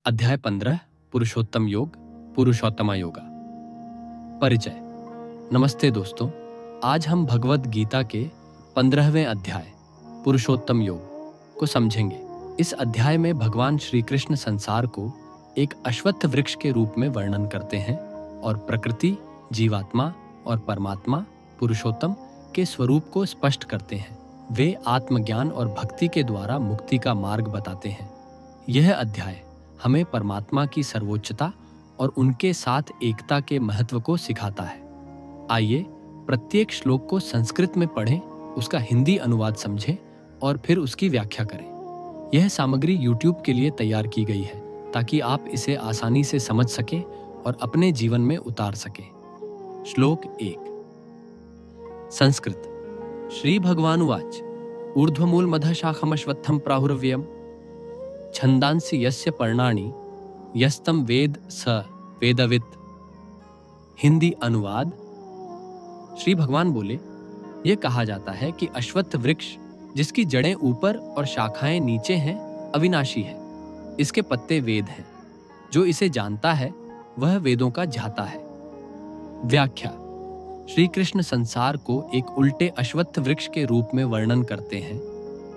अध्याय 15 पुरुषोत्तम योग पुरुषोत्तमा योगा। परिचय। नमस्ते दोस्तों, आज हम भगवद गीता के 15वें अध्याय पुरुषोत्तम योग को समझेंगे। इस अध्याय में भगवान श्री कृष्ण संसार को एक अश्वत्थ वृक्ष के रूप में वर्णन करते हैं और प्रकृति, जीवात्मा और परमात्मा पुरुषोत्तम के स्वरूप को स्पष्ट करते हैं। वे आत्मज्ञान और भक्ति के द्वारा मुक्ति का मार्ग बताते हैं। यह अध्याय हमें परमात्मा की सर्वोच्चता और उनके साथ एकता के महत्व को सिखाता है। आइए प्रत्येक श्लोक को संस्कृत में पढ़ें, उसका हिंदी अनुवाद समझें और फिर उसकी व्याख्या करें। यह सामग्री YouTube के लिए तैयार की गई है ताकि आप इसे आसानी से समझ सकें और अपने जीवन में उतार सकें। श्लोक 1। संस्कृत। श्री भगवानुवाच ऊर्ध्वमूलमधः शाखमश्वत्थं प्राहुरव्ययम् छंदांसि यस्य पर्णानि यस्तम वेद स वेदवित्। हिंदी अनुवाद। श्री भगवान बोले, यह कहा जाता है कि अश्वत्थ वृक्ष जिसकी जड़ें ऊपर और शाखाएं नीचे हैं अविनाशी है। इसके पत्ते वेद हैं। जो इसे जानता है वह वेदों का ज्ञाता है। व्याख्या। श्री कृष्ण संसार को एक उल्टे अश्वत्थ वृक्ष के रूप में वर्णन करते हैं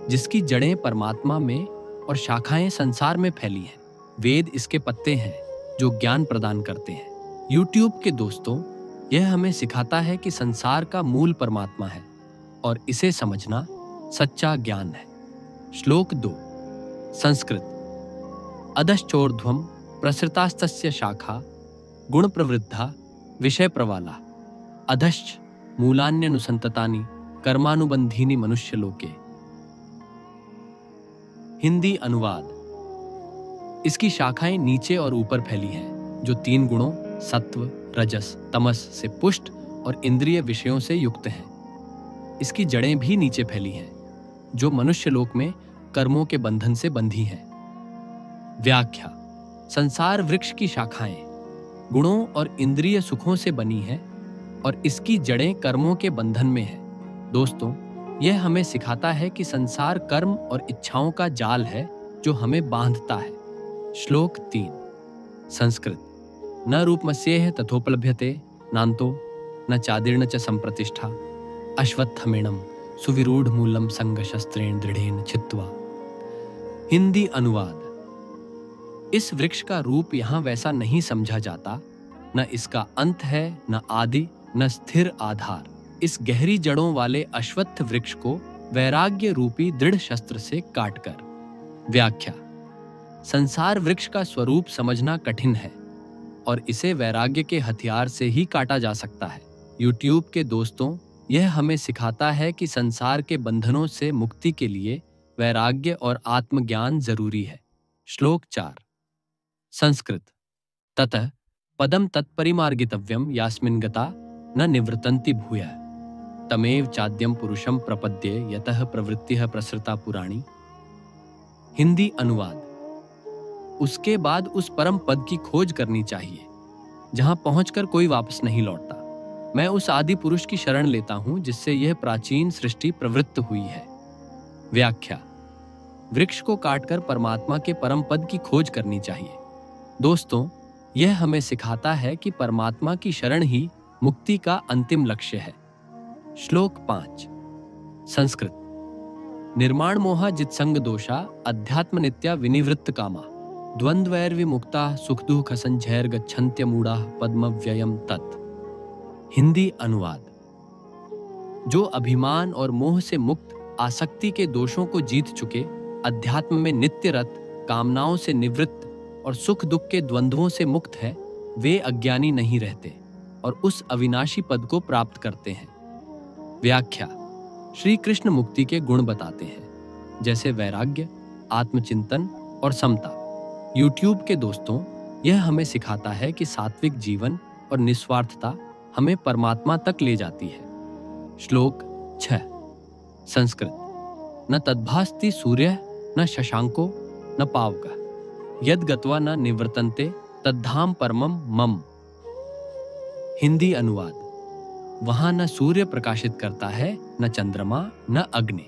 जिसकी जड़ें परमात्मा में और शाखाएं संसार में फैली हैं। वेद इसके पत्ते हैं जो ज्ञान प्रदान करते हैं। YouTube के दोस्तों, यह हमें सिखाता है कि संसार का मूल परमात्मा है और इसे समझना सच्चा ज्ञान है। श्लोक 2। संस्कृत। अधश्चोर्ध्वं प्रसृतास्तस्य शाखा गुण प्रवृद्धा विषय प्रवाला अधश्च मूलान्यनुसंततानि कर्मानुबंधीनि मनुष्यलोके। हिंदी अनुवाद। इसकी शाखाएं नीचे और ऊपर फैली हैं जो 3 गुणों सत्व, रजस, तमस से पुष्ट और इंद्रिय विषयों से युक्त हैं। इसकी जड़ें भी नीचे फैली हैं जो मनुष्यलोक में कर्मों के बंधन से बंधी हैं। व्याख्या। संसार वृक्ष की शाखाएं गुणों और इंद्रिय सुखों से बनी हैं और इसकी जड़ें कर्मों के बंधन में हैं। दोस्तों, यह हमें सिखाता है कि संसार कर्म और इच्छाओं का जाल है जो हमें बांधता है। श्लोक 3। संस्कृत। न रूपमस्येह तथोपलभ्यते नान्तो न चादीर्ण च संप्रतिष्ठा अश्वत्थमेणं सुविरूढ़ मूलम संगशस्त्रेण दृढ़ेन छित्त्वा। हिंदी अनुवाद। इस वृक्ष का रूप यहाँ वैसा नहीं समझा जाता। न इसका अंत है, न आदि, न स्थिर आधार। इस गहरी जड़ों वाले अश्वत्थ वृक्ष को वैराग्य रूपी दृढ़ शस्त्र से काटकर। व्याख्या। संसार वृक्ष का स्वरूप समझना कठिन है और इसे वैराग्य के हथियार से ही काटा जा सकता है। YouTube के दोस्तों, यह हमें सिखाता है कि संसार के बंधनों से मुक्ति के लिए वैराग्य और आत्मज्ञान जरूरी है। श्लोक 4। संस्कृत। ततः पदम तत्परिमार्गितव्यम यास्मिन् गता न निवृतन्ति भूयः तमेव चाद्यम पुरुषम प्रपद्ये यतः प्रवृत्तिः प्रसृता पुराणी। हिंदी अनुवाद। उसके बाद उस परम पद की खोज करनी चाहिए जहां पहुंचकर कोई वापस नहीं लौटता। मैं उस आदि पुरुष की शरण लेता हूं जिससे यह प्राचीन सृष्टि प्रवृत्त हुई है। व्याख्या। वृक्ष को काटकर परमात्मा के परम पद की खोज करनी चाहिए। दोस्तों, यह हमें सिखाता है कि परमात्मा की शरण ही मुक्ति का अंतिम लक्ष्य है। श्लोक 5। संस्कृत। निर्माण मोहा जित्संग दोषा अध्यात्म नित्या विनिवृत्त कामा द्वंद्वैर्विमुक्ता सुख दुख संझैर गच्छन्त्य मूढ़ा पद्मव्ययम तत्। हिंदी अनुवाद। जो अभिमान और मोह से मुक्त आसक्ति के दोषों को जीत चुके, अध्यात्म में नित्यरत, कामनाओं से निवृत्त और सुख दुख के द्वंद्वों से मुक्त है, वे अज्ञानी नहीं रहते और उस अविनाशी पद को प्राप्त करते हैं। व्याख्या। श्री कृष्ण मुक्ति के गुण बताते हैं जैसे वैराग्य, आत्मचिंतन और समता। YouTube के दोस्तों, यह हमें सिखाता है कि सात्विक जीवन और निस्वार्थता हमें परमात्मा तक ले जाती है। श्लोक 6। संस्कृत। न तद्भास्ति सूर्य न शशांको न पावकः यद गत्वा न निवर्तन्ते तद्धाम परमम मम। हिंदी अनुवाद। वहां न सूर्य प्रकाशित करता है, न चंद्रमा, न अग्नि।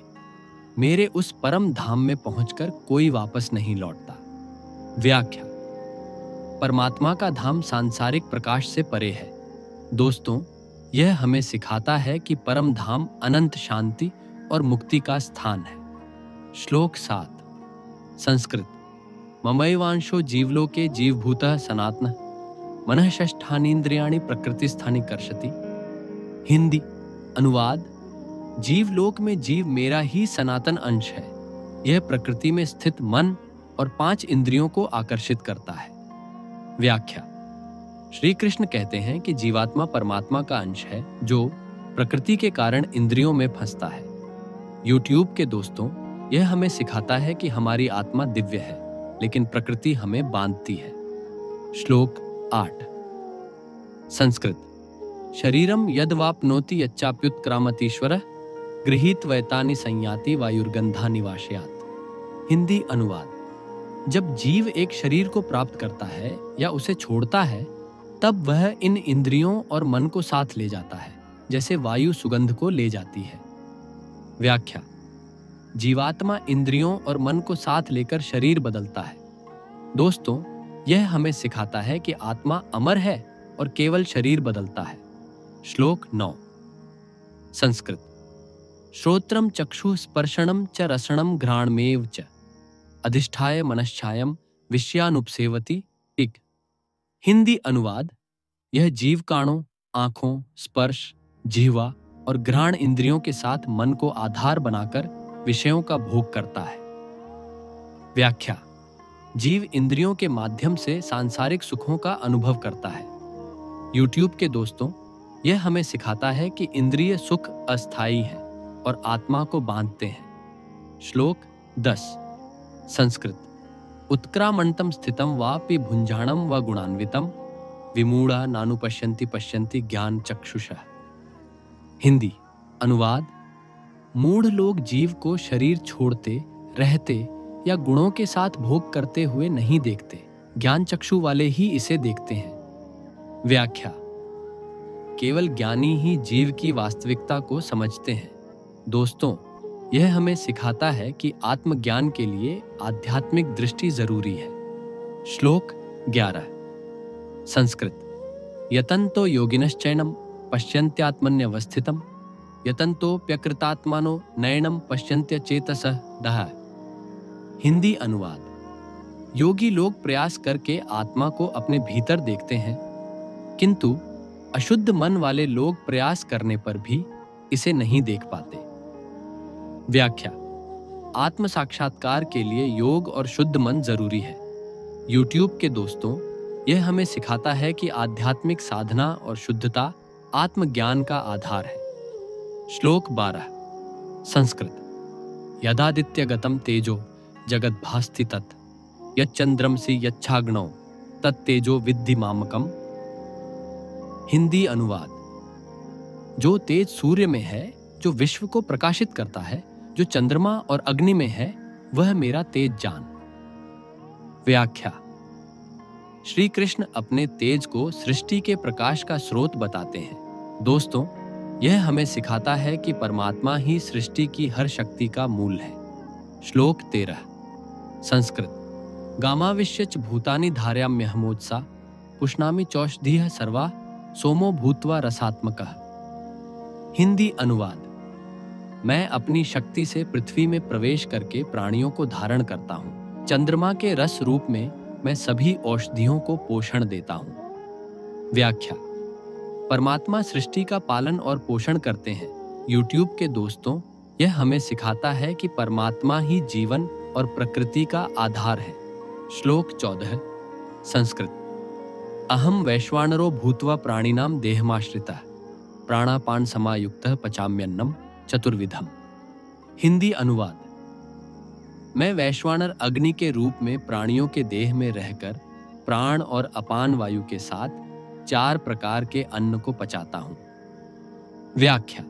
मेरे उस परम धाम में पहुंचकर कोई वापस नहीं लौटता। व्याख्या। परमात्मा का धाम सांसारिक प्रकाश से परे है। दोस्तों, यह हमें सिखाता है कि परम धाम अनंत शांति और मुक्ति का स्थान है। श्लोक 7 संस्कृत। ममैवांशो जीवलोके जीवभूतः सनातन मनः षष्ठानीन्द्रियाणि प्रकृतिस्थानि कर्षति। हिंदी अनुवाद। जीवलोक में जीव मेरा ही सनातन अंश है। यह प्रकृति में स्थित मन और 5 इंद्रियों को आकर्षित करता है। व्याख्या। श्री कृष्ण कहते हैं कि जीवात्मा परमात्मा का अंश है जो प्रकृति के कारण इंद्रियों में फंसता है। YouTube के दोस्तों, यह हमें सिखाता है कि हमारी आत्मा दिव्य है, लेकिन प्रकृति हमें बांधती है। श्लोक 8 संस्कृत। शरीरम यद्वाप्नोति यच्चाप्युत्क्रामतीश्वरः गृहीत्वैतानि संयाति वायुर्गंधानि वाशयात्। हिंदी अनुवाद। जब जीव एक शरीर को प्राप्त करता है या उसे छोड़ता है, तब वह इन इंद्रियों और मन को साथ ले जाता है, जैसे वायु सुगंध को ले जाती है। व्याख्या। जीवात्मा इंद्रियों और मन को साथ लेकर शरीर बदलता है। दोस्तों, यह हमें सिखाता है कि आत्मा अमर है और केवल शरीर बदलता है। श्लोक 9 संस्कृत। श्रोत्रम चक्षु स्पर्शनम च रसनम घ्राणमेव च अधिष्ठाय मनश्चायम विषयानुपसेवति इक। हिंदी अनुवाद। यह जीव काणों, आंखों, स्पर्श, जिह्वा और घ्राण इंद्रियों के साथ मन को आधार बनाकर विषयों का भोग करता है। व्याख्या। जीव इंद्रियों के माध्यम से सांसारिक सुखों का अनुभव करता है। YouTube के दोस्तों, यह हमें सिखाता है कि इंद्रिय सुख अस्थायी हैं और आत्मा को बांधते हैं। श्लोक 10 संस्कृत। उत्क्रामंतम स्थितम वापि भुंजाणम व गुणान्वितम विमूढ़ा नानुपश्यन्ति पश्यन्ति ज्ञान चक्षुषः। हिंदी अनुवाद। मूढ़ लोग जीव को शरीर छोड़ते, रहते या गुणों के साथ भोग करते हुए नहीं देखते। ज्ञान चक्षु वाले ही इसे देखते हैं। व्याख्या। केवल ज्ञानी ही जीव की वास्तविकता को समझते हैं। दोस्तों, यह हमें सिखाता है कि आत्मज्ञान के लिए आध्यात्मिक दृष्टि जरूरी है। श्लोक 11 संस्कृत। यतन्तो योगिनश्चैनम पश्यन्त्यात्मन्यवस्थितम यतन्तोऽप्यकृतात्मानो नयनम पश्यन्त्यचेतसः दः। हिंदी अनुवाद। योगी लोग प्रयास करके आत्मा को अपने भीतर देखते हैं, किंतु अशुद्ध मन वाले लोग प्रयास करने पर भी इसे नहीं देख पाते। व्याख्या। आत्म साक्षात्कार के लिए योग और शुद्ध मन जरूरी है। YouTube के दोस्तों, यह हमें सिखाता है कि आध्यात्मिक साधना और शुद्धता आत्मज्ञान का आधार है। श्लोक 12 संस्कृत। यदादित्यगतम तेजो जगत भास्ति तत् यच्चंद्रमसि यच्छाग्नौ तत्तेजो विद्धि मामकम। हिंदी अनुवाद। जो तेज सूर्य में है, जो विश्व को प्रकाशित करता है, जो चंद्रमा और अग्नि में है, वह मेरा तेज जान। व्याख्या। श्री कृष्ण अपने तेज को सृष्टि के प्रकाश का स्रोत बताते हैं। दोस्तों, यह हमें सिखाता है कि परमात्मा ही सृष्टि की हर शक्ति का मूल है। श्लोक 13 संस्कृत। गामाविश्यच भूतानि धारयाम्यहमोत्सा पुष्णामि चौषधीः सर्वा सोमो भूत्वा रसात्मकः। हिंदी अनुवाद। मैं अपनी शक्ति से पृथ्वी में प्रवेश करके प्राणियों को धारण करता हूँ। चंद्रमा के रस रूप में मैं सभी औषधियों को पोषण देता हूँ। व्याख्या। परमात्मा सृष्टि का पालन और पोषण करते हैं। YouTube के दोस्तों, यह हमें सिखाता है कि परमात्मा ही जीवन और प्रकृति का आधार है। श्लोक 14 संस्कृत। अहम वैश्वानरो भूत्वा प्राणिनाम देहमाश्रितः प्राणापान समायुक्तः पचाम्यन्नम चतुर्विधम। हिंदी अनुवाद। मैं वैश्वानर अग्नि के रूप में प्राणियों के देह में रहकर प्राण और अपान वायु के साथ 4 प्रकार के अन्न को पचाता हूं। व्याख्या।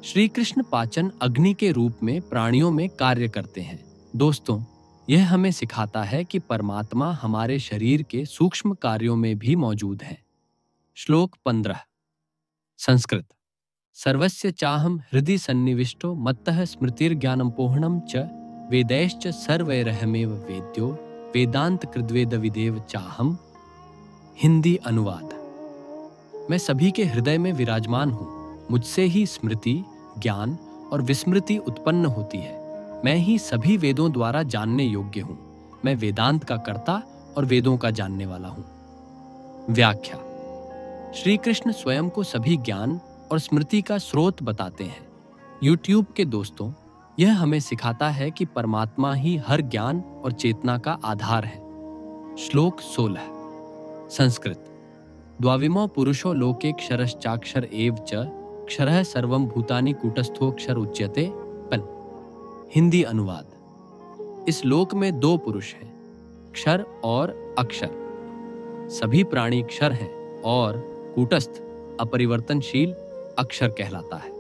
श्री कृष्ण पाचन अग्नि के रूप में प्राणियों में कार्य करते हैं। दोस्तों, यह हमें सिखाता है कि परमात्मा हमारे शरीर के सूक्ष्म कार्यों में भी मौजूद है। श्लोक 15 संस्कृत। सर्वस्य चाहम हृदि सन्निविष्टो मत्तः स्मृतिर्ज्ञानं पोहणं च वेदैश्च सर्वैरहमेव वेद्यो वेदांत कृद्वेद विदेव चाहम हिंदी अनुवाद। मैं सभी के हृदय में विराजमान हूँ। मुझसे ही स्मृति, ज्ञान और विस्मृति उत्पन्न होती है। मैं ही सभी वेदों द्वारा जानने योग्य हूँ। मैं वेदांत का कर्ता और वेदों का जानने वाला हूँ। व्याख्या। श्री कृष्ण स्वयं को सभी ज्ञान और स्मृति का स्रोत बताते हैं। यूट्यूब के दोस्तों, यह हमें सिखाता है कि परमात्मा ही हर ज्ञान और चेतना का आधार है। श्लोक 16। संस्कृत। द्वाविमो पुरुषो लोके क्षरश्चाक्षर एव च क्षरः सर्वं भूतानि कूटस्थोक्षर उच्यते। पल। हिंदी अनुवाद। इस लोक में दो पुरुष हैं, क्षर और अक्षर। सभी प्राणी क्षर हैं और कूटस्थ अपरिवर्तनशील अक्षर कहलाता है।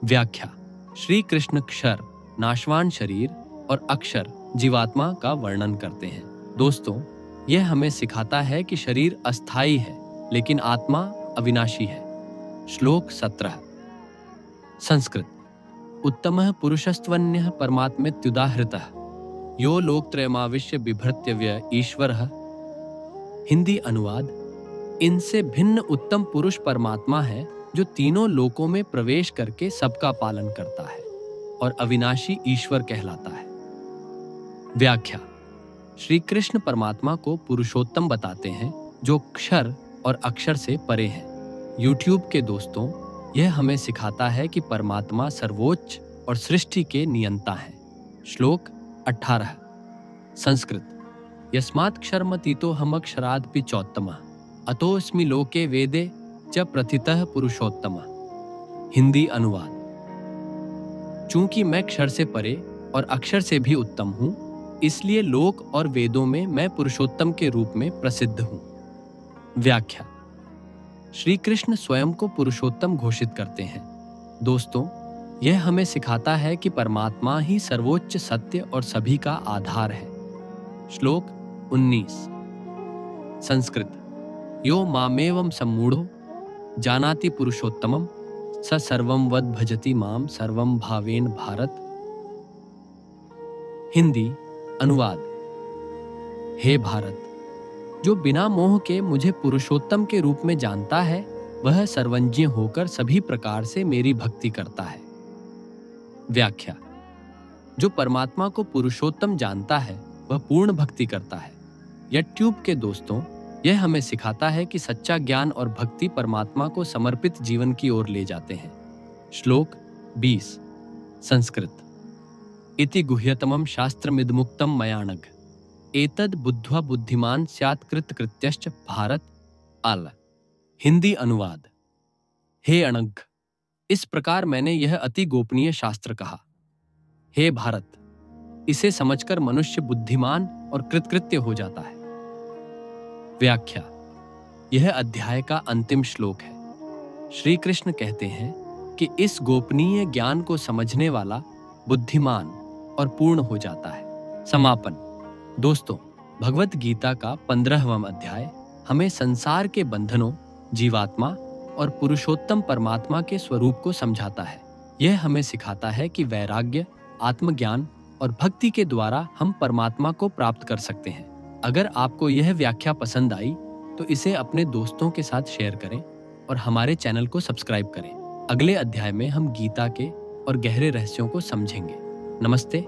व्याख्या। श्री कृष्ण क्षर नाशवान शरीर और अक्षर जीवात्मा का वर्णन करते हैं। दोस्तों, यह हमें सिखाता है कि शरीर अस्थायी है लेकिन आत्मा अविनाशी है। श्लोक 17। संस्कृत। उत्तमः पुरुषस्त्वन्यः परमात्मेत्युदाहृतः यो लोकत्रयमाविश्य बिभृत्यव्य ईश्वरः। हिंदी अनुवाद। इनसे भिन्न उत्तम पुरुष परमात्मा है जो तीनों लोकों में प्रवेश करके सबका पालन करता है और अविनाशी ईश्वर कहलाता है। व्याख्या। श्री कृष्ण परमात्मा को पुरुषोत्तम बताते हैं जो क्षर और अक्षर से परे हैं। यूट्यूब के दोस्तों, यह हमें सिखाता है कि परमात्मा सर्वोच्च और सृष्टि के नियंता हैं। श्लोक 18। संस्कृत। यस्मात् क्षरमतीतो हमक्षरादपि चौत्तमः अतोऽस्मि लोके वेदे च प्रथितः पुरुषोत्तमः। हिंदी अनुवाद। चूंकि मैं क्षर से परे और अक्षर से भी उत्तम हूं, इसलिए लोक और वेदों में मैं पुरुषोत्तम के रूप में प्रसिद्ध हूं। व्याख्या। श्री कृष्ण स्वयं को पुरुषोत्तम घोषित करते हैं। दोस्तों, यह हमें सिखाता है कि परमात्मा ही सर्वोच्च सत्य और सभी का आधार है। श्लोक 19। संस्कृत। यो मामेवं सम्मूढ़ो जानाति पुरुषोत्तमं स सर्वं वद भजति माम सर्वं भावेन भारत। हिंदी अनुवाद। हे भारत, जो बिना मोह के मुझे पुरुषोत्तम के रूप में जानता है, वह सर्वज्ञ होकर सभी प्रकार से मेरी भक्ति करता है। व्याख्या। जो परमात्मा को पुरुषोत्तम जानता है, वह पूर्ण भक्ति करता है। यूट्यूब के दोस्तों, यह हमें सिखाता है कि सच्चा ज्ञान और भक्ति परमात्मा को समर्पित जीवन की ओर ले जाते हैं। श्लोक 20। संस्कृत। इति गुह्यतमं शास्त्रमिदमुक्तं मयानघ एतद् बुद्ध्वा बुद्धिमान् स्यात् कृतकृत्यश्च भारत। आल। हिंदी अनुवाद। हे अनघ, इस प्रकार मैंने यह अति गोपनीय शास्त्र कहा। हे भारत, इसे समझकर मनुष्य बुद्धिमान और कृतकृत्य हो जाता है। व्याख्या। यह अध्याय का अंतिम श्लोक है। श्री कृष्ण कहते हैं कि इस गोपनीय ज्ञान को समझने वाला बुद्धिमान और पूर्ण हो जाता है। समापन। दोस्तों, भगवत गीता का 15वां अध्याय हमें संसार के बंधनों, जीवात्मा और पुरुषोत्तम परमात्मा के स्वरूप को समझाता है। यह हमें सिखाता है कि वैराग्य, आत्मज्ञान और भक्ति के द्वारा हम परमात्मा को प्राप्त कर सकते हैं। अगर आपको यह व्याख्या पसंद आई तो इसे अपने दोस्तों के साथ शेयर करें और हमारे चैनल को सब्सक्राइब करें। अगले अध्याय में हम गीता के और गहरे रहस्यों को समझेंगे। नमस्ते।